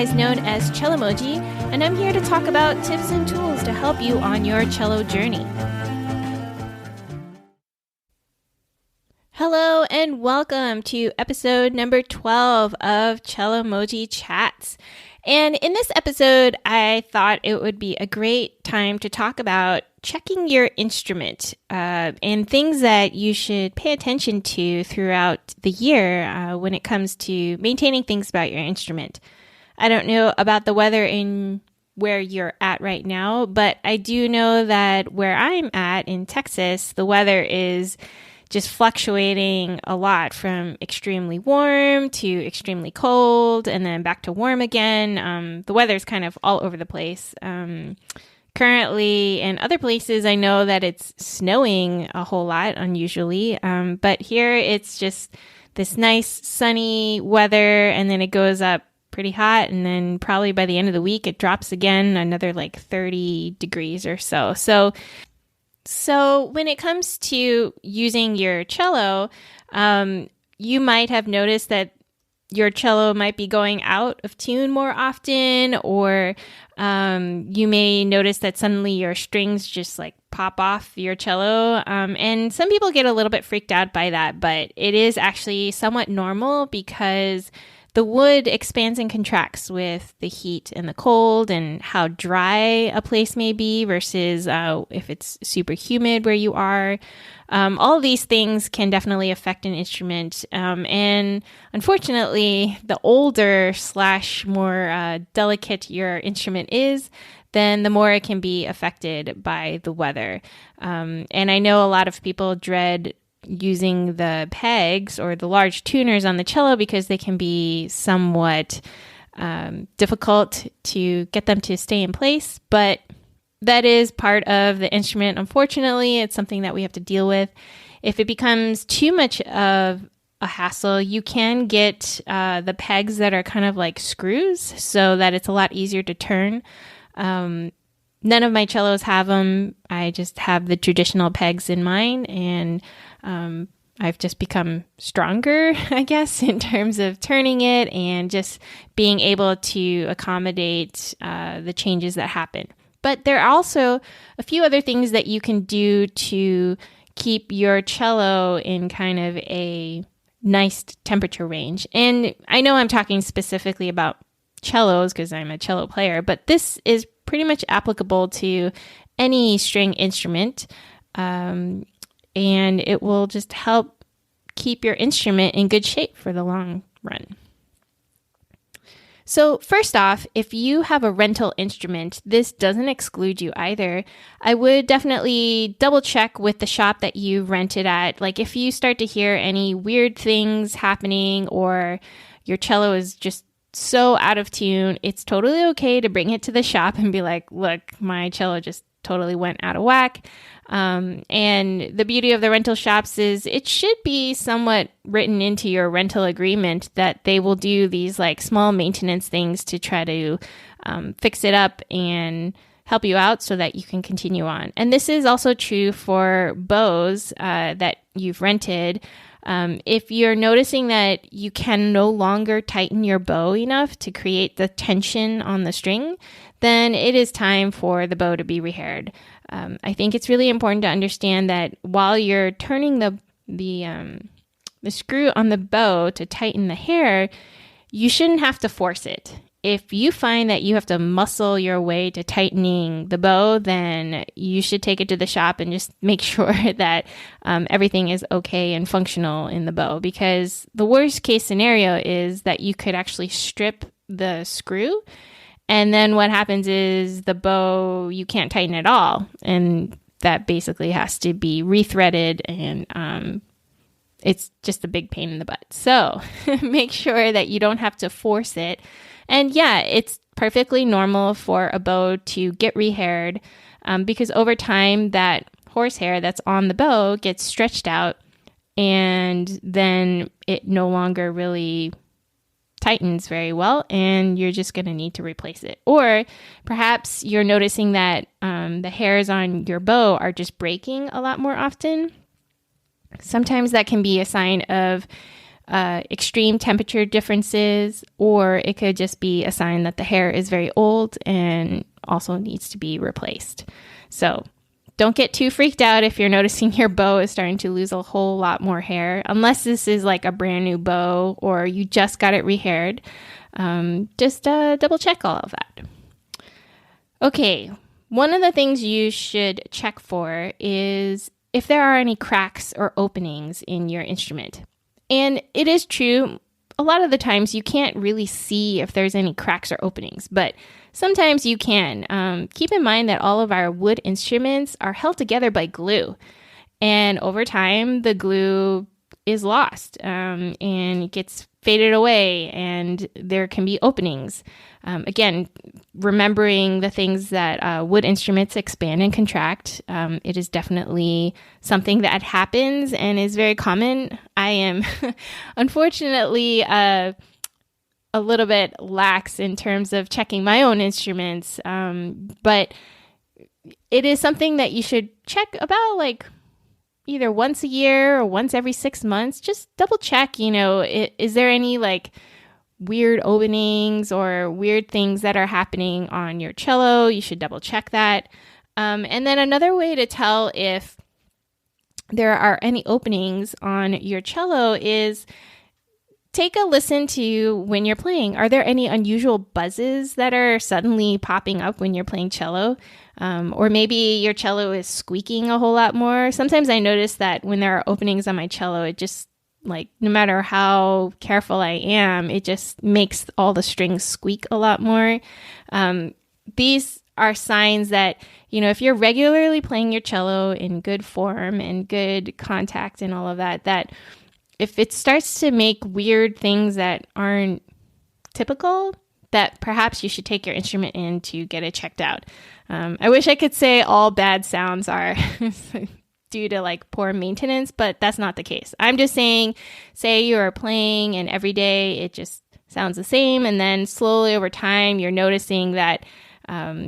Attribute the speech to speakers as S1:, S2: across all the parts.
S1: otherwise known as Cellomoji, and I'm here to talk about tips and tools to help you on your cello journey. Hello and welcome to episode number 12 of Cellomoji Chats. And in this episode, I thought it would be a great time to talk about checking your instrument and things that you should pay attention to throughout the year when it comes to maintaining things about your instrument. I don't know about the weather in where you're at right now, but I do know that where I'm at in Texas, the weather is just fluctuating a lot from extremely warm to extremely cold and then back to warm again. The weather's kind of all over the place. Currently in other places, I know that it's snowing a whole lot unusually, but here it's just this nice sunny weather and then it goes up pretty hot and then probably by the end of the week it drops again another like 30 degrees or so. So when it comes to using your cello, you might have noticed that your cello might be going out of tune more often, or you may notice that suddenly your strings just like pop off your cello. And some people get a little bit freaked out by that, but it is actually somewhat normal because the wood expands and contracts with the heat and the cold and how dry a place may be versus if it's super humid where you are. All of these things can definitely affect an instrument. And unfortunately, the older / more delicate your instrument is, then the more it can be affected by the weather. And I know a lot of people dread using the pegs or the large tuners on the cello because they can be somewhat difficult to get them to stay in place, but that is part of the instrument. Unfortunately, it's something that we have to deal with. If it becomes too much of a hassle, you can get the pegs that are kind of like screws so that it's a lot easier to turn. None of my cellos have them. I just have the traditional pegs in mine, and I've just become stronger, I guess, in terms of turning it and just being able to accommodate the changes that happen. But there are also a few other things that you can do to keep your cello in kind of a nice temperature range. And I know I'm talking specifically about cellos because I'm a cello player, but this is pretty much applicable to any string instrument. And it will just help keep your instrument in good shape for the long run. So first off, if you have a rental instrument, this doesn't exclude you either. I would definitely double check with the shop that you rented at. Like if you start to hear any weird things happening or your cello is just so out of tune, it's totally okay to bring it to the shop and be like, look, my cello just totally went out of whack. And the beauty of the rental shops is it should be somewhat written into your rental agreement that they will do these like small maintenance things to try to fix it up and help you out so that you can continue on. And this is also true for bows that you've rented. If you're noticing that you can no longer tighten your bow enough to create the tension on the string, then it is time for the bow to be rehaired. I think it's really important to understand that while you're turning the screw on the bow to tighten the hair, you shouldn't have to force it. If you find that you have to muscle your way to tightening the bow, then you should take it to the shop and just make sure that everything is okay and functional in the bow. Because the worst case scenario is that you could actually strip the screw, and then what happens is the bow, you can't tighten at all. And that basically has to be rethreaded, and it's just a big pain in the butt. So make sure that you don't have to force it. And yeah, it's perfectly normal for a bow to get rehaired because over time that horsehair that's on the bow gets stretched out and then it no longer really tightens very well and you're just going to need to replace it. Or perhaps you're noticing that the hairs on your bow are just breaking a lot more often. Sometimes that can be a sign of extreme temperature differences, or it could just be a sign that the hair is very old and also needs to be replaced. So don't get too freaked out if you're noticing your bow is starting to lose a whole lot more hair, unless this is like a brand new bow or you just got it rehaired. Just double check all of that. Okay, one of the things you should check for is if there are any cracks or openings in your instrument. And it is true, a lot of the times you can't really see if there's any cracks or openings, but sometimes you can. Keep in mind that all of our wood instruments are held together by glue. And over time, the glue is lost and it gets faded away and there can be openings. Again, remembering the things that wood instruments expand and contract, it is definitely something that happens and is very common. I am unfortunately a little bit lax in terms of checking my own instruments, but it is something that you should check about like either once a year or once every 6 months. Just double check, is there any like weird openings or weird things that are happening on your cello? You should double check that. And then another way to tell if there are any openings on your cello is take a listen to when you're playing. Are there any unusual buzzes that are suddenly popping up when you're playing cello? Or maybe your cello is squeaking a whole lot more. Sometimes I notice that when there are openings on my cello, it just like no matter how careful I am, it just makes all the strings squeak a lot more. These are signs that, if you're regularly playing your cello in good form and good contact and all of that, that if it starts to make weird things that aren't typical, that perhaps you should take your instrument in to get it checked out. I wish I could say all bad sounds are due to like poor maintenance, but that's not the case. I'm just saying, say you are playing and every day it just sounds the same, and then slowly over time you're noticing that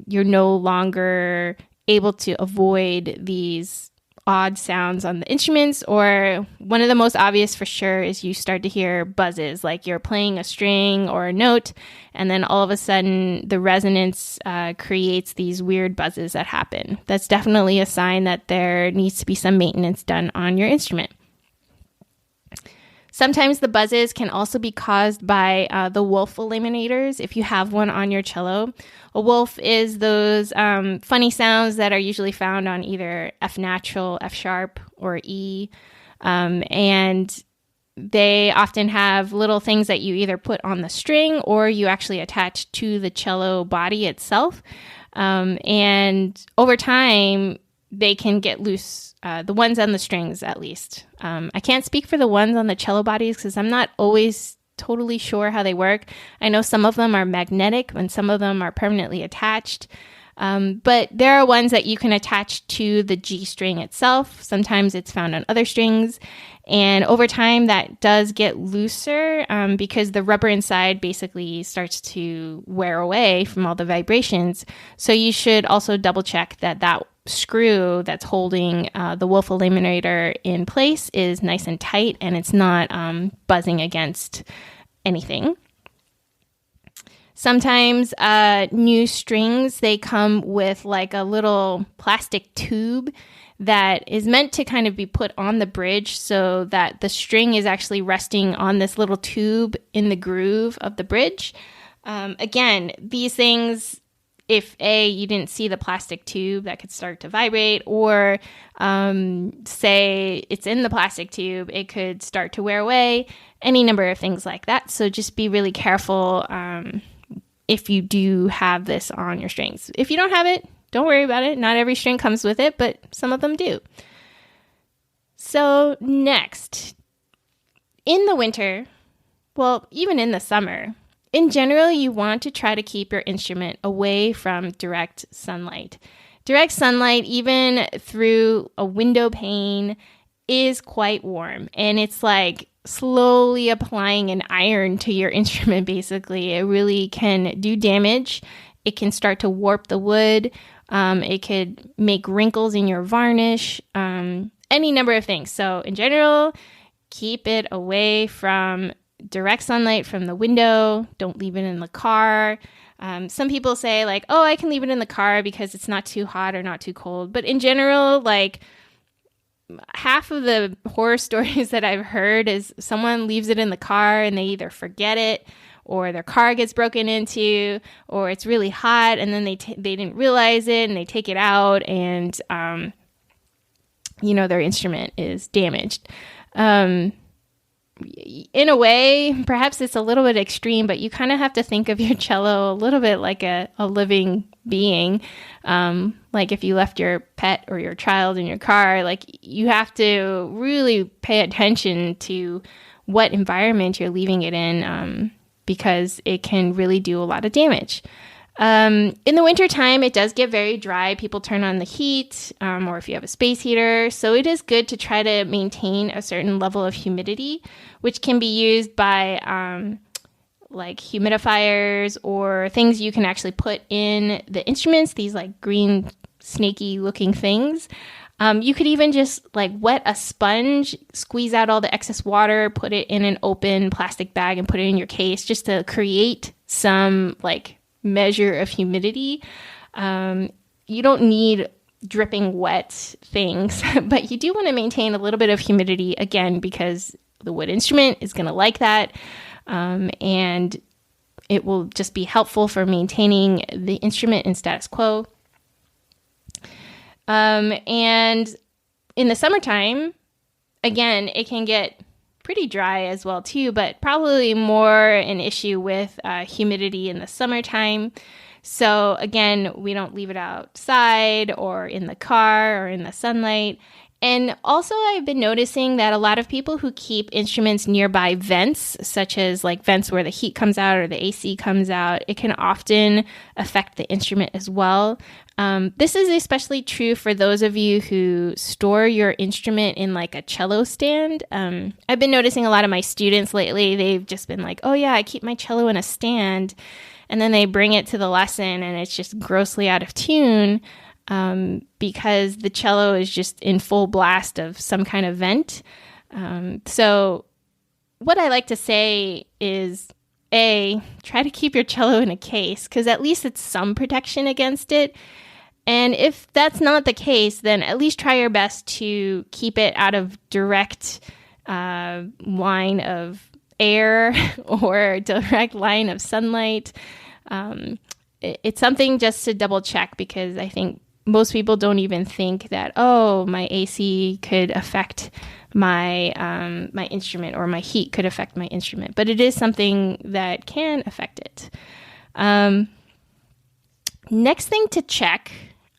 S1: you're no longer able to avoid these odd sounds on the instruments, or one of the most obvious for sure is you start to hear buzzes, like you're playing a string or a note, and then all of a sudden the resonance creates these weird buzzes that happen. That's definitely a sign that there needs to be some maintenance done on your instrument. Sometimes the buzzes can also be caused by the wolf eliminators if you have one on your cello. A wolf is those funny sounds that are usually found on either F natural, F sharp, or E. And they often have little things that you either put on the string or you actually attach to the cello body itself. And over time, they can get loose, the ones on the strings at least. I can't speak for the ones on the cello bodies because I'm not always totally sure how they work. I know some of them are magnetic and some of them are permanently attached. But there are ones that you can attach to the G string itself. Sometimes it's found on other strings. And over time, that does get looser because the rubber inside basically starts to wear away from all the vibrations. So you should also double check that that screw that's holding the wolf eliminator in place is nice and tight and it's not buzzing against anything. Sometimes new strings, they come with like a little plastic tube that is meant to kind of be put on the bridge so that the string is actually resting on this little tube in the groove of the bridge. Again, these things, if you didn't see the plastic tube, that could start to vibrate, or say it's in the plastic tube, it could start to wear away, any number of things like that. So just be really careful if you do have this on your strings. If you don't have it, don't worry about it. Not every string comes with it, but some of them do. So next, in the winter, well, even in the summer, in general, you want to try to keep your instrument away from direct sunlight. Direct sunlight, even through a window pane, is quite warm. And it's like slowly applying an iron to your instrument, basically. It really can do damage. It can start to warp the wood. It could make wrinkles in your varnish, any number of things. So in general, keep it away from direct sunlight from the window. Don't leave it in the car. Some people say like, oh, I can leave it in the car because it's not too hot or not too cold. But in general, like half of the horror stories that I've heard is someone leaves it in the car and they either forget it or their car gets broken into or it's really hot and then they didn't realize it and they take it out and, their instrument is damaged. In a way, perhaps it's a little bit extreme, but you kind of have to think of your cello a little bit like a living being. Like if you left your pet or your child in your car, like you have to really pay attention to what environment you're leaving it in, because it can really do a lot of damage. In the wintertime, it does get very dry. People turn on the heat, or if you have a space heater. So it is good to try to maintain a certain level of humidity, which can be used by like humidifiers or things you can actually put in the instruments, these like green snaky looking things. You could even just like wet a sponge, squeeze out all the excess water, put it in an open plastic bag and put it in your case just to create some like measure of humidity. You don't need dripping wet things, but you do want to maintain a little bit of humidity again, because the wood instrument is going to like that. And it will just be helpful for maintaining the instrument in status quo. And in the summertime, again, it can get pretty dry as well too, but probably more an issue with humidity in the summertime. So again, we don't leave it outside or in the car or in the sunlight. And also I've been noticing that a lot of people who keep instruments nearby vents, such as like vents where the heat comes out or the AC comes out, it can often affect the instrument as well. This is especially true for those of you who store your instrument in like a cello stand. I've been noticing a lot of my students lately, they've just been like, oh yeah, I keep my cello in a stand. And then they bring it to the lesson and it's just grossly out of tune. Because the cello is just in full blast of some kind of vent. So what I like to say is, try to keep your cello in a case, because at least it's some protection against it. And if that's not the case, then at least try your best to keep it out of direct line of air or direct line of sunlight. It's something just to double check, because I think most people don't even think that, oh, my AC could affect my my instrument, or my heat could affect my instrument. But it is something that can affect it. Next thing to check,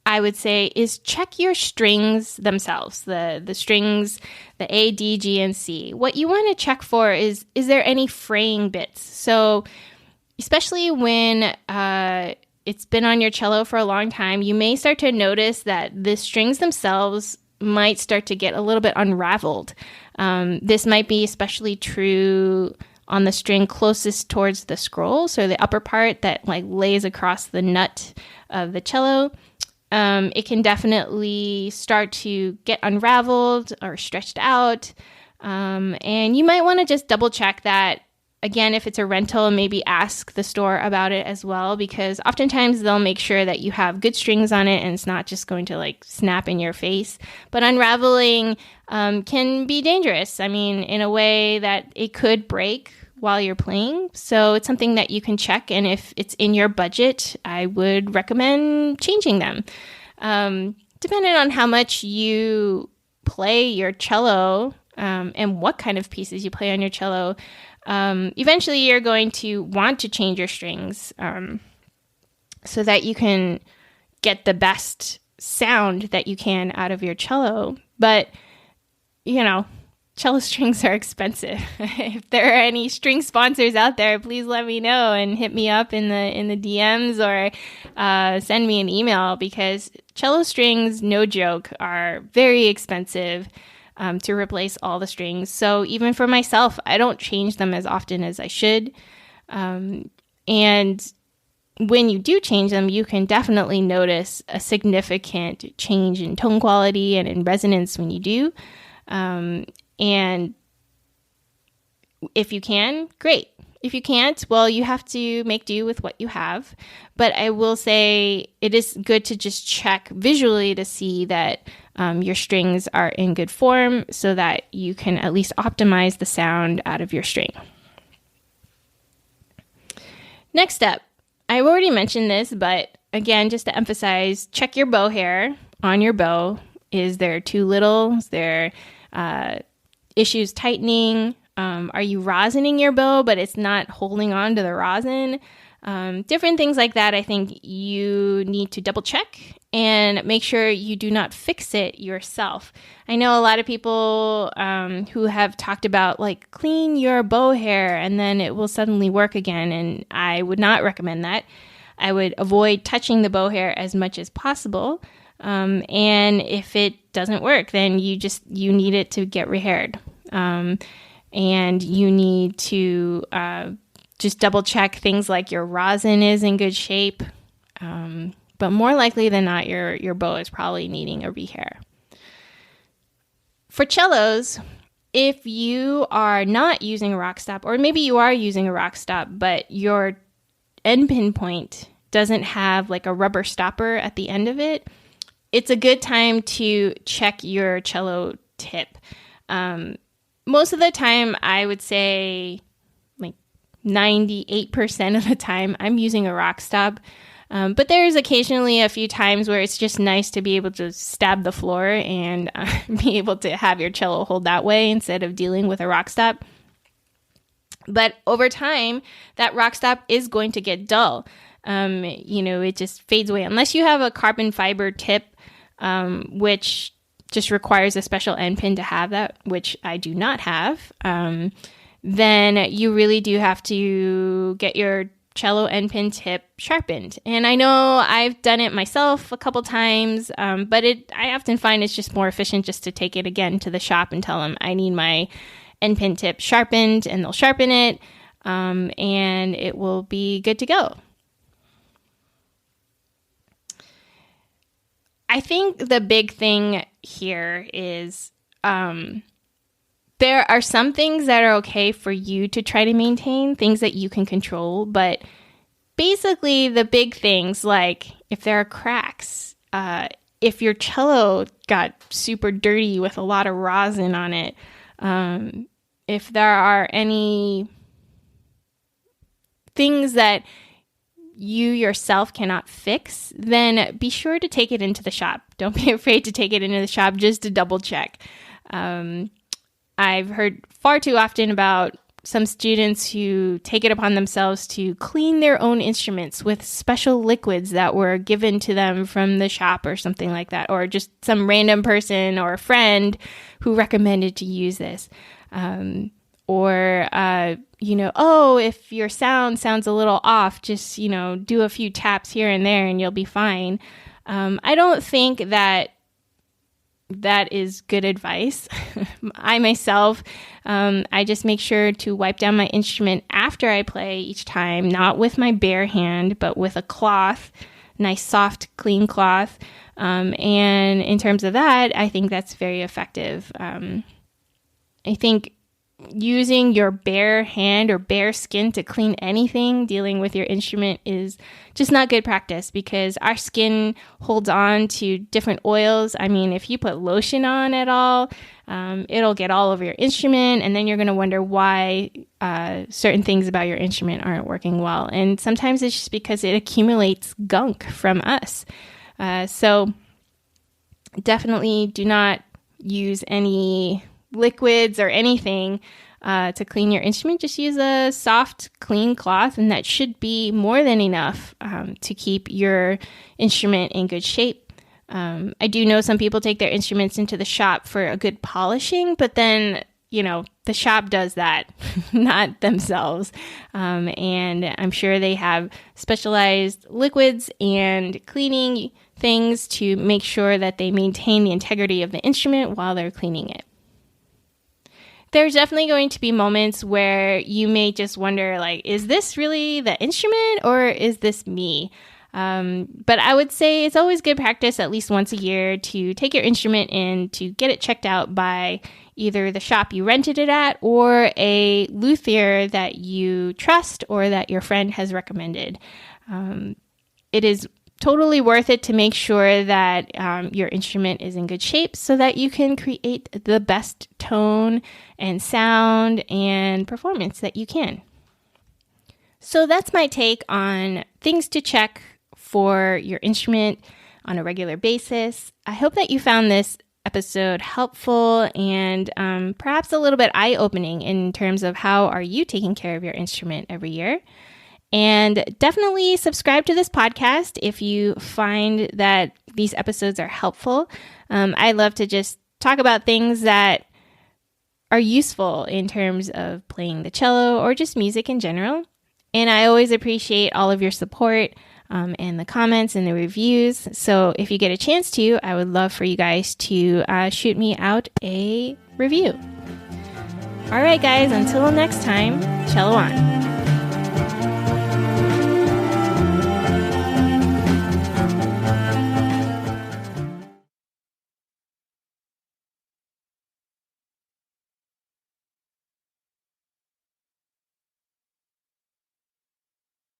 S1: I would say, is check your strings themselves, the strings, the A, D, G, and C. What you want to check for is there any fraying bits? So especially when it's been on your cello for a long time, you may start to notice that the strings themselves might start to get a little bit unraveled. This might be especially true on the string closest towards the scroll, so the upper part that like lays across the nut of the cello. It can definitely start to get unraveled or stretched out. And you might want to just double check that. Again, if it's a rental, maybe ask the store about it as well, because oftentimes they'll make sure that you have good strings on it and it's not just going to like snap in your face. But unraveling can be dangerous. I mean, in a way that it could break while you're playing. So it's something that you can check. And if it's in your budget, I would recommend changing them. Depending on how much you play your cello and what kind of pieces you play on your cello, eventually you're going to want to change your strings so that you can get the best sound that you can out of your cello. But, you know, cello strings are expensive. If there are any string sponsors out there, please let me know and hit me up in the DMs or send me an email, because cello strings, no joke, are very expensive to replace all the strings. So even for myself, I don't change them as often as I should. And when you do change them, you can definitely notice a significant change in tone quality and in resonance when you do. And If you can, great. If you can't, well, you have to make do with what you have. But I will say it is good to just check visually to see that your strings are in good form so that you can at least optimize the sound out of your string. Next up, I've already mentioned this, but again, just to emphasize, check your bow hair on your bow. Is there too little? Is there issues tightening? Are you rosining your bow, but it's not holding on to the rosin? Different things like that, I think you need to double check and make sure you do not fix it yourself. I know a lot of people who have talked about like clean your bow hair and then it will suddenly work again, and I would not recommend that. I would avoid touching the bow hair as much as possible. And if it doesn't work, then you need it to get rehaired. And you need to just double check things like your rosin is in good shape. But more likely than not, your bow is probably needing a rehair. For cellos, if you are not using a rock stop, or maybe you are using a rock stop, but your end pin point doesn't have like a rubber stopper at the end of it, it's a good time to check your cello tip. Most of the time, I would say like 98% of the time, I'm using a rock stop. But there's occasionally a few times where it's just nice to be able to stab the floor and be able to have your cello hold that way instead of dealing with a rock stop. But over time, that rock stop is going to get dull. It just fades away. Unless you have a carbon fiber tip, which just requires a special end pin to have that, which I do not have, then you really do have to get your cello end pin tip sharpened. And I know I've done it myself a couple times, but I often find it's just more efficient just to take it again to the shop and tell them I need my end pin tip sharpened, and they'll sharpen it, and it will be good to go. I think the big thing here is there are some things that are okay for you to try to maintain, things that you can control, but basically the big things, like if there are cracks, if your cello got super dirty with a lot of rosin on it, if there are any things that you yourself cannot fix, then be sure to take it into the shop. Don't be afraid to take it into the shop just to double check. I've heard far too often about some students who take it upon themselves to clean their own instruments with special liquids that were given to them from the shop or something like that, or just some random person or a friend who recommended to use this. If your sound sounds a little off, just, do a few taps here and there and you'll be fine. I don't think that is good advice. I myself, I just make sure to wipe down my instrument after I play each time, not with my bare hand, but with a cloth, nice, soft, clean cloth. And in terms of that, I think that's very effective. I think using your bare hand or bare skin to clean anything dealing with your instrument is just not good practice, because our skin holds on to different oils. I mean, if you put lotion on at all, it'll get all over your instrument, and then you're going to wonder why certain things about your instrument aren't working well. And sometimes it's just because it accumulates gunk from us. So definitely do not use any liquids or anything to clean your instrument. Just use a soft, clean cloth, and that should be more than enough to keep your instrument in good shape. I do know some people take their instruments into the shop for a good polishing, but then, the shop does that, not themselves. And I'm sure they have specialized liquids and cleaning things to make sure that they maintain the integrity of the instrument while they're cleaning it. There's definitely going to be moments where you may just wonder, like, is this really the instrument or is this me? But I would say it's always good practice at least once a year to take your instrument in to get it checked out by either the shop you rented it at or a luthier that you trust or that your friend has recommended. It is totally worth it to make sure that your instrument is in good shape so that you can create the best tone and sound and performance that you can. So that's my take on things to check for your instrument on a regular basis. I hope that you found this episode helpful and perhaps a little bit eye-opening in terms of how are you taking care of your instrument every year. And definitely subscribe to this podcast if you find that these episodes are helpful. I love to just talk about things that are useful in terms of playing the cello or just music in general. And I always appreciate all of your support and the comments and the reviews. So if you get a chance to, I would love for you guys to shoot me out a review. All right, guys, until next time, cello on.